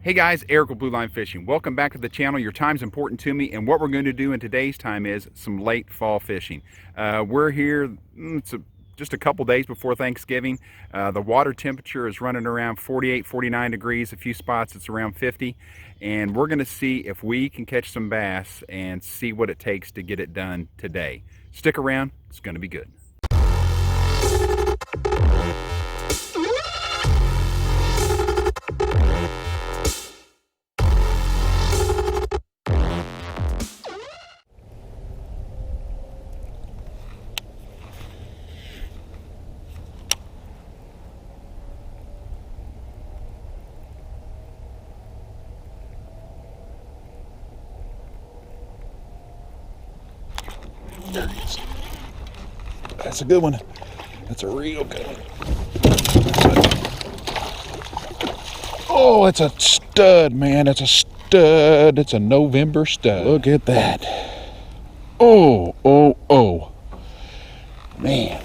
Hey guys, Eric with Blue Line Fishing. Welcome back to the channel. Your time's important to me, and what we're going to do in today's time is some late fall fishing. We're here, just a couple days before Thanksgiving. The water temperature is running around 48, 49 degrees. A few spots it's around 50, and we're going to see if we can catch some bass and see what it takes to get it done today. Stick around, it's going to be good. There he is. That's a good one. That's a real good one. Oh, it's a stud, man. It's a stud. It's a November stud. Look at that. Oh. Man.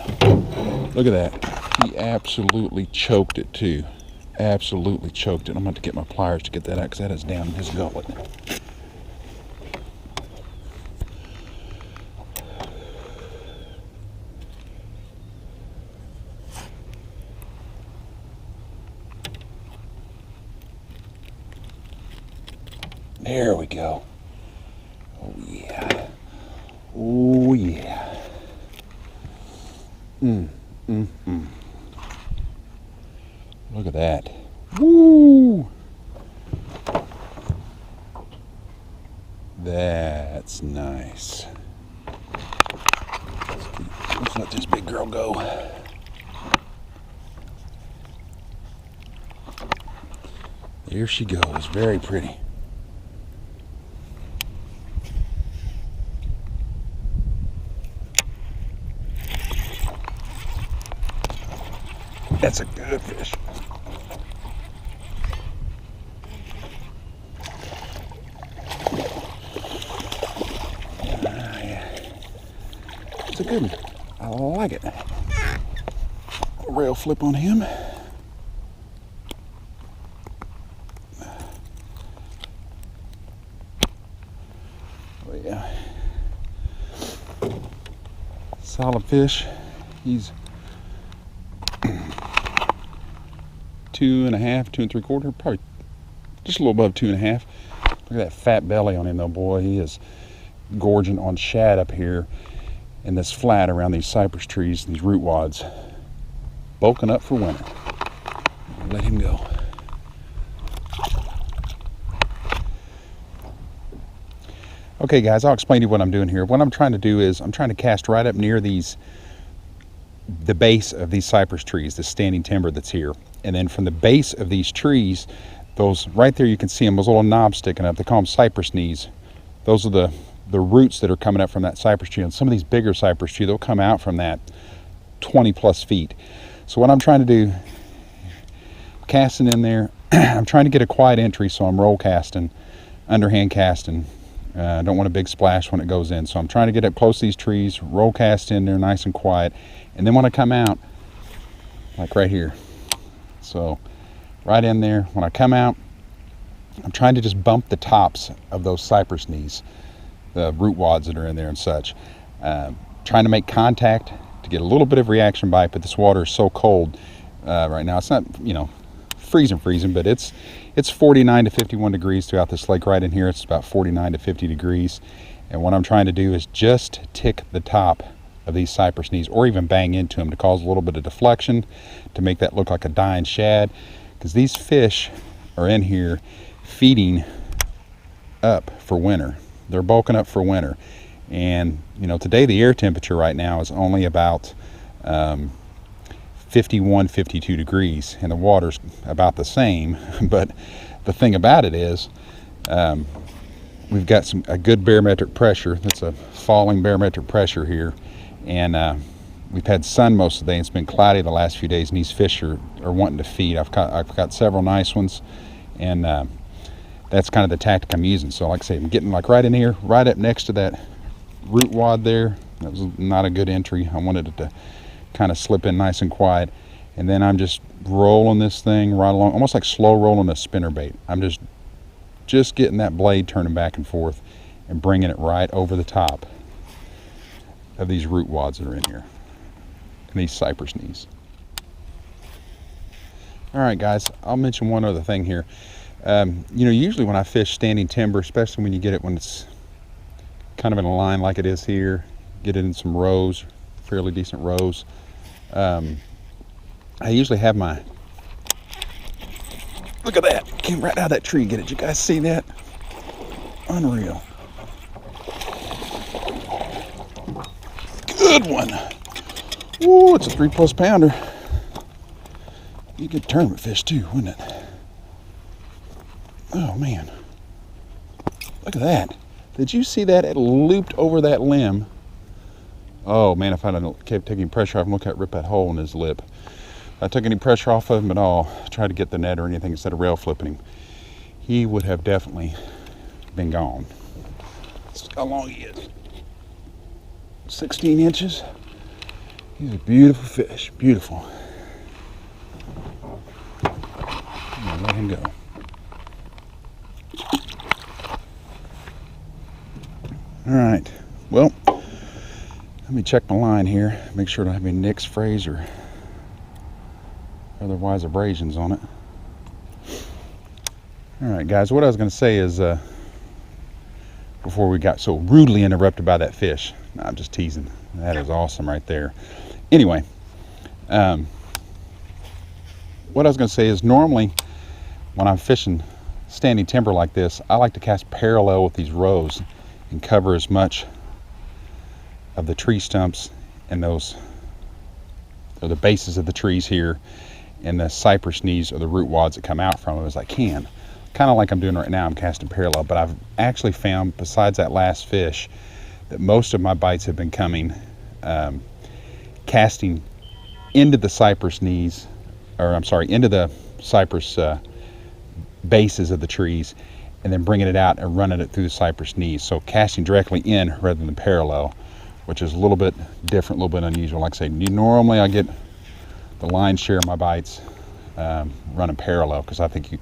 Look at that. He absolutely choked it, too. Absolutely choked it. I'm going to have to get my pliers to get that out because that is down in his gullet. There we go. Oh yeah. Oh yeah. Look at that. Woo! That's nice. Let's let this big girl go. Here she goes. Very pretty. That's a good fish. It's a good one. I like it. Rail flip on him. Oh yeah. Solid fish. He's 2.5, 2 3/4, probably just a little above 2.5. Look at that fat belly on him though, boy. He is gorging on shad up here in this flat around these cypress trees and these root wads. Bulking up for winter. Let him go. Okay guys, I'll explain to you what I'm doing here. What I'm trying to do is I'm trying to cast right up near the base of these cypress trees, the standing timber that's here. And then from the base of these trees, those right there, you can see them, those little knobs sticking up. They call them cypress knees. Those are the roots that are coming up from that cypress tree. And some of these bigger cypress trees, they'll come out from that 20 plus feet. So what I'm trying to do, casting in there, I'm trying to get a quiet entry, so I'm roll casting, underhand casting. I don't want a big splash when it goes in. So I'm trying to get up close to these trees, roll cast in there nice and quiet. And then when I come out, like right here, so right in there, when I come out, I'm trying to just bump the tops of those cypress knees, the root wads that are in there and such. Trying to make contact to get a little bit of reaction bite, but this water is so cold right now. It's not, freezing, but it's 49 to 51 degrees throughout this lake. Right in here, it's about 49 to 50 degrees. And what I'm trying to do is just tick the top of these cypress knees, or even bang into them to cause a little bit of deflection, to make that look like a dying shad, because these fish are in here feeding up for winter. They're bulking up for winter. And today the air temperature right now is only about 51, 52 degrees, and the water's about the same. But the thing about it is, we've got a good barometric pressure. That's a falling barometric pressure here. And we've had sun most of the day. It's been cloudy the last few days, and these fish are wanting to feed. I've got several nice ones, and that's kind of the tactic I'm using. So like I say, I'm getting like right in here, right up next to that root wad there. That was not a good entry. I wanted it to kind of slip in nice and quiet. And then I'm just rolling this thing right along, almost like slow rolling a spinnerbait. I'm just getting that blade turning back and forth and bringing it right over the top of these root wads that are in here and these cypress knees. All right, guys, I'll mention one other thing here. You know, usually when I fish standing timber, especially when you get it when it's kind of in a line like it is here, get it in some rows, fairly decent rows. I usually have my, look at that, came right out of that tree. Get it? You guys see that? Unreal. Good one. Ooh, it's a 3+ pounder. You could tournament fish too, wouldn't it? Oh man, look at that. Did you see that? It looped over that limb. Oh man, if I hadn't kept taking pressure off him, look how it ripped that hole in his lip. If I took any pressure off of him at all, tried to get the net or anything instead of rail flipping him, he would have definitely been gone. That's how long he is. 16 inches. He's a beautiful fish, beautiful. I'm gonna let him go. All right, well, let me check my line here, make sure I don't have any nicks, frays, or otherwise abrasions on it. All right, guys, what I was going to say is, before we got so rudely interrupted by that fish, no, I'm just teasing. That is awesome right there. Anyway, what I was going to say is normally when I'm fishing standing timber like this, I like to cast parallel with these rows and cover as much of the tree stumps and those are the bases of the trees here and the cypress knees or the root wads that come out from them as I can. Kind of like I'm doing right now, I'm casting parallel, but I've actually found, besides that last fish, that most of my bites have been coming casting into the cypress knees, or I'm sorry, into the cypress bases of the trees, and then bringing it out and running it through the cypress knees. So casting directly in rather than parallel, which is a little bit different, a little bit unusual. Like I say, normally I get the lion's share of my bites running parallel because I think you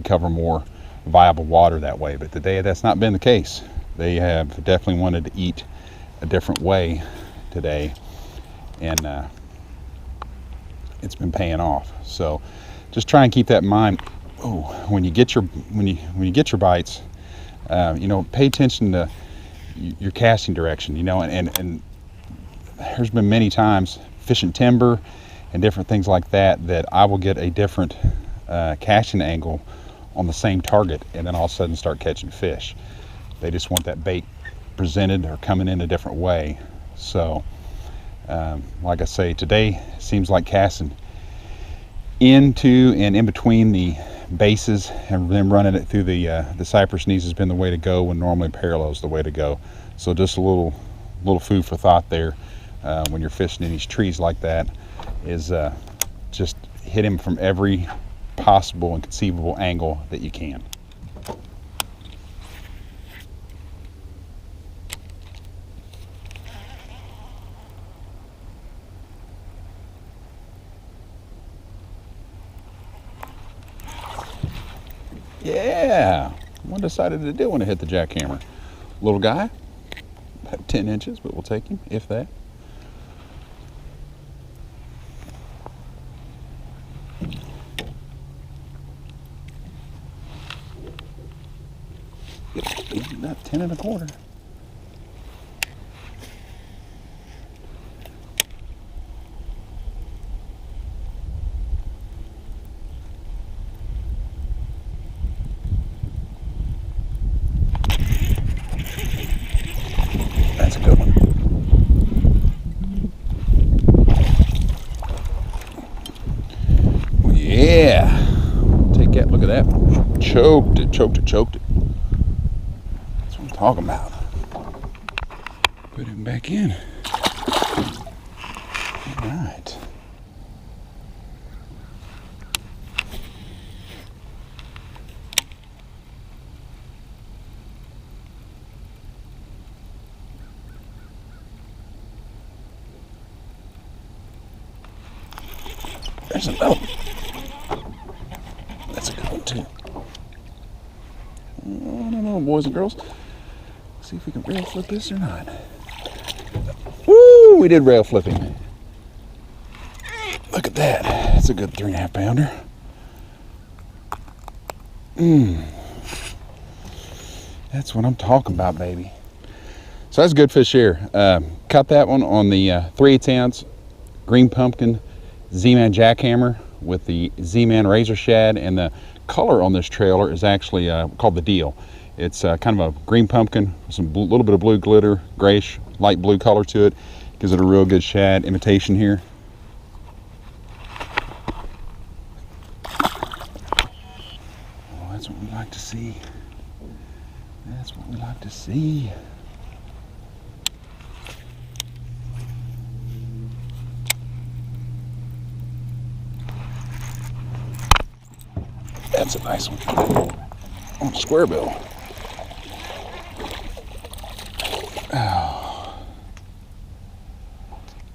cover more viable water that way. But today that's not been the case. They have definitely wanted to eat a different way today, and it's been paying off. So just try and keep that in mind. Oh, when you get your bites, you know, pay attention to your casting direction. You know, and there's been many times fishing timber and different things like that that I will get a different casting angle on the same target, and then all of a sudden start catching fish. They just want that bait presented or coming in a different way. So, like I say, today seems like casting into and in between the bases and then running it through the cypress knees has been the way to go, when normally parallel is the way to go. So just a little food for thought there when you're fishing in these trees like that, is just hit him from every possible and conceivable angle that you can. Yeah, one decided to do when it hit the jackhammer. Little guy, about 10 inches, but we'll take him, if that. About 10 1/4. That's a good one. Yeah. Take that, look at that. Choked it. That's what I'm talking about. Put him back in. All right. There's another one. That's a good one too. I don't know, boys and girls. Let's see if we can rail flip this or not. Woo! We did rail flip him. Look at that. That's a good 3.5 pounder. That's what I'm talking about, baby. So that's a good fish here. Caught that one on the 3/8 ounce green pumpkin Z-Man jackhammer with the Z-Man razor shad, and the color on this trailer is actually called the Deal. It's kind of a green pumpkin with some little bit of blue glitter, grayish, light blue color to it. Gives it a real good shad imitation here. Oh, that's what we like to see. That's what we like to see. That's a nice one. On a square bill. Oh.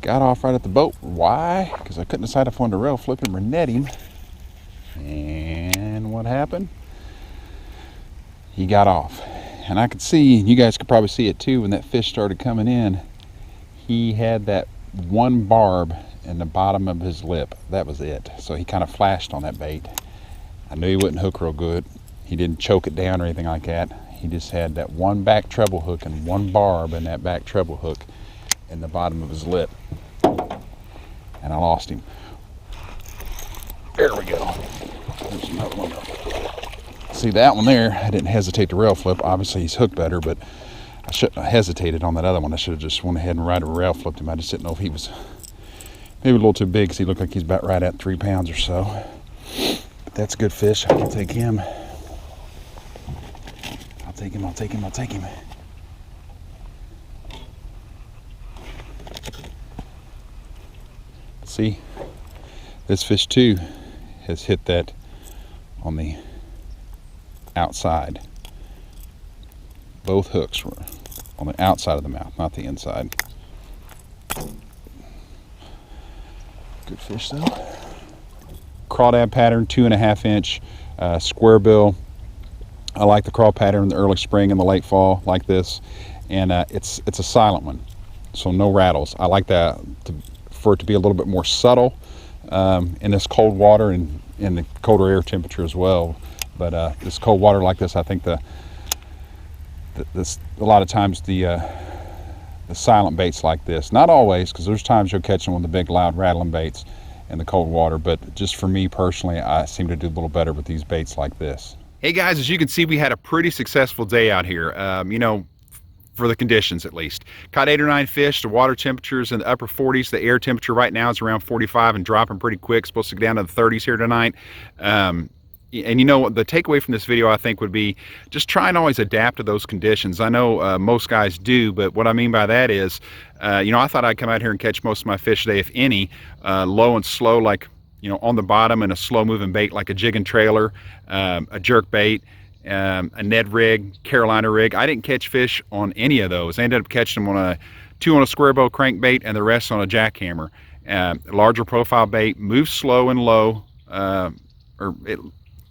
Got off right at the boat. Why? Because I couldn't decide if I wanted to rail flip him or net him. And what happened? He got off. And I could see, you guys could probably see it too, when that fish started coming in, he had that one barb in the bottom of his lip. That was it. So he kind of flashed on that bait. I knew he wouldn't hook real good. He didn't choke it down or anything like that. He just had that one back treble hook and one barb in that back treble hook in the bottom of his lip. And I lost him. There we go. There's another one. See that one there? I didn't hesitate to rail flip. Obviously he's hooked better, but I shouldn't have hesitated on that other one. I should have just went ahead and rail flipped him. I just didn't know if he was maybe a little too big, because he looked like he's about right at 3 pounds or so. But that's a good fish. I can take him. I'll take him, I'll take him, I'll take him. See, this fish too has hit that on the outside. Both hooks were on the outside of the mouth, not the inside. Good fish though. Crawdad pattern, 2.5 inch square bill. I like the crawl pattern in the early spring and the late fall like this, and it's a silent one, so no rattles. I like that for it to be a little bit more subtle in this cold water and in the colder air temperature as well. But this cold water like this, I think this a lot of times the silent baits like this, not always, because there's times you'll catch them with the big loud rattling baits in the cold water, but just for me personally, I seem to do a little better with these baits like this. Hey guys, as you can see, we had a pretty successful day out here, you know, for the conditions at least. Caught 8 or 9 fish. The water temperature's in the upper 40s. The air temperature right now is around 45 and dropping pretty quick. Supposed to get down to the 30s here tonight. And you know, the takeaway from this video, I think, would be just try and always adapt to those conditions. I know most guys do, but what I mean by that is, you know, I thought I'd come out here and catch most of my fish today, if any, low and slow, like, you know, on the bottom, and a slow moving bait like a jig and trailer, a jerk bait, a Ned rig, Carolina rig. I didn't catch fish on any of those. I ended up catching them on two on a square bow crankbait and the rest on a jackhammer. Larger profile bait, moves slow and low,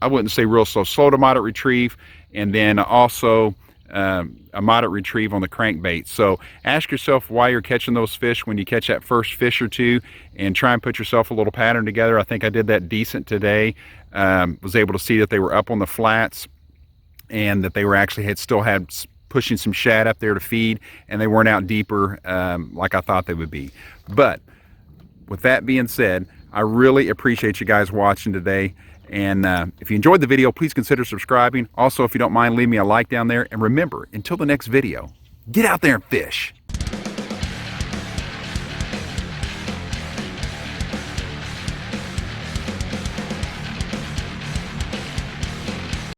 I wouldn't say real slow, slow to moderate retrieve, and then also a moderate retrieve on the crankbait. So ask yourself why you're catching those fish when you catch that first fish or two, and try and put yourself a little pattern together. I think I did that decent today. Was able to see that they were up on the flats, and that they were actually still had pushing some shad up there to feed, and they weren't out deeper like I thought they would be. But with that being said, I really appreciate you guys watching today. And if you enjoyed the video, please consider subscribing. Also, if you don't mind, leave me a like down there. And remember, until the next video, get out there and fish.